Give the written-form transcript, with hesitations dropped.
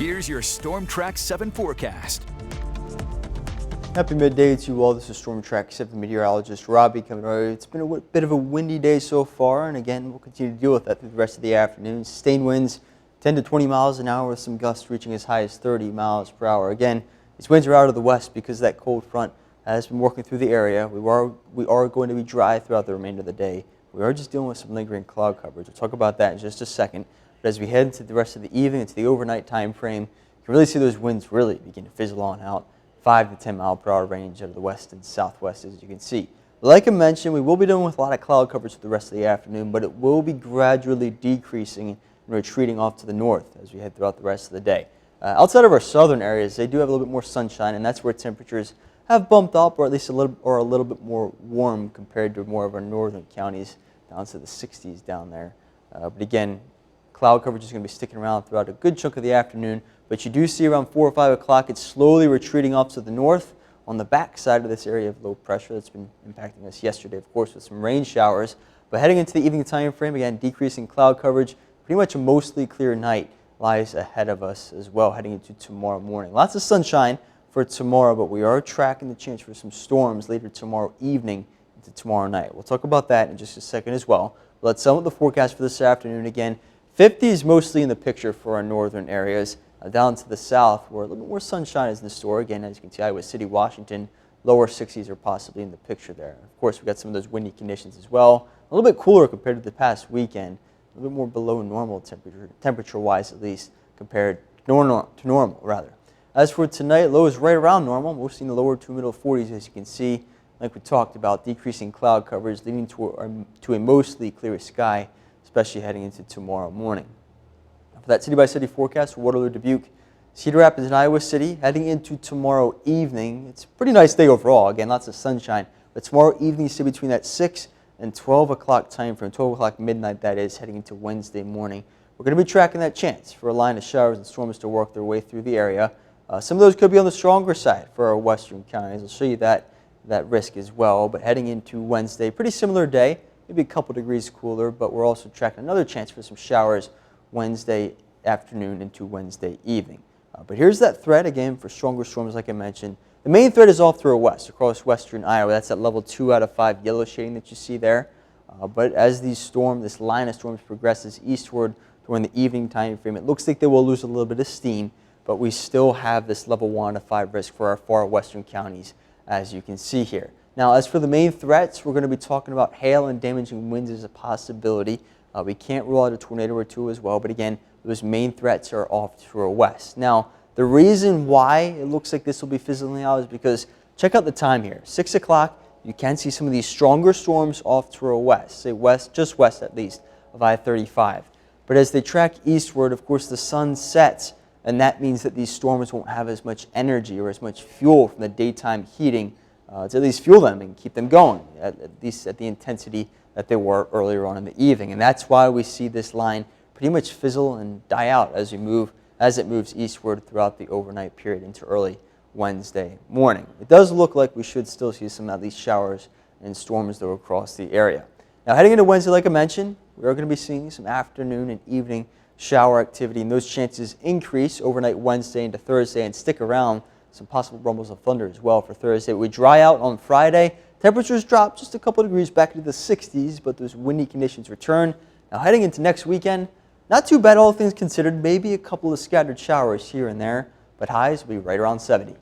Here's your Storm Track 7 forecast. Happy midday to you all. This is Storm Track 7 meteorologist Robbie coming over. It's been a bit of a windy day so far, and again, we'll continue to deal with that through the rest of the afternoon. Sustained winds 10 to 20 miles an hour with some gusts reaching as high as 30 miles per hour. Again, these winds are out of the west because that cold front has been working through the area. We are going to be dry throughout the remainder of the day. We are just dealing with some lingering cloud coverage. We'll talk about that in just a second. But as we head into the rest of the evening, into the overnight time frame, you can really see those winds really begin to fizzle on out. 5 to 10 mile per hour range out of the west and southwest, as you can see. But like I mentioned, we will be dealing with a lot of cloud coverage for the rest of the afternoon, but it will be gradually decreasing and retreating off to the north as we head throughout the rest of the day. Outside of our southern areas, they do have a little bit more sunshine, and that's where temperatures have bumped up, or at least a little bit more warm compared to more of our northern counties, down to the 60s down there. But again, cloud coverage is going to be sticking around throughout a good chunk of the afternoon. But you do see around 4 or 5 o'clock, it's slowly retreating off to the north on the back side of this area of low pressure that's been impacting us yesterday, of course, with some rain showers. But heading into the evening time frame, again, decreasing cloud coverage, pretty much a mostly clear night lies ahead of us as well, heading into tomorrow morning. Lots of sunshine for tomorrow, but we are tracking the chance for some storms later tomorrow evening into tomorrow night. We'll talk about that in just a second as well. But let's sum up the forecast for this afternoon. Again, 50s mostly in the picture for our northern areas. Down to the south, where a little bit more sunshine is in the store. Again, as you can see, Iowa City, Washington, lower 60s are possibly in the picture there. Of course, we've got some of those windy conditions as well. A little bit cooler compared to the past weekend. A little bit more below normal temperature-wise, at least, compared to normal, rather. As for tonight, lows right around normal, mostly in the lower to middle 40s, as you can see. Like we talked about, decreasing cloud coverage, leading to a mostly clear sky, especially heading into tomorrow morning. For that city-by-city forecast for Waterloo, Dubuque, Cedar Rapids, and Iowa City, heading into tomorrow evening. It's a pretty nice day overall. Again, lots of sunshine. But tomorrow evening, see between that 6 and 12 o'clock time frame, 12 o'clock midnight, that is, heading into Wednesday morning. We're going to be tracking that chance for a line of showers and storms to work their way through the area. Some of those could be on the stronger side for our western counties. I'll show you that risk as well. But heading into Wednesday, pretty similar day, maybe a couple degrees cooler, but we're also tracking another chance for some showers Wednesday afternoon into Wednesday evening. But here's that threat again for stronger storms like I mentioned. The main threat is off through our west, across western Iowa. That's at level 2 out of 5 yellow shading that you see there. But as this line of storms progresses eastward during the evening time frame, it looks like they will lose a little bit of steam, but we still have this level 1 out of 5 risk for our far western counties, as you can see here. Now, as for the main threats, we're going to be talking about hail and damaging winds as a possibility. We can't rule out a tornado or two as well, but again, those main threats are off to our west. Now, the reason why it looks like this will be fizzling out is because, check out the time here, 6 o'clock, you can see some of these stronger storms off to our west, say west, just west at least, of I-35. But as they track eastward, of course, the sun sets, and that means that these storms won't have as much energy or as much fuel from the daytime heating to at least fuel them and keep them going, at least at the intensity that they were earlier on in the evening. And that's why we see this line pretty much fizzle and die out as it moves eastward throughout the overnight period into early Wednesday morning. It does look like we should still see some at least showers and storms though across the area. Now heading into Wednesday, like I mentioned, we are going to be seeing some afternoon and evening shower activity, and those chances increase overnight Wednesday into Thursday and stick around. Some possible rumbles of thunder as well for Thursday. We dry out on Friday. Temperatures drop just a couple degrees back into the 60s, but those windy conditions return. Now heading into next weekend, not too bad all things considered. Maybe a couple of scattered showers here and there, but highs will be right around 70.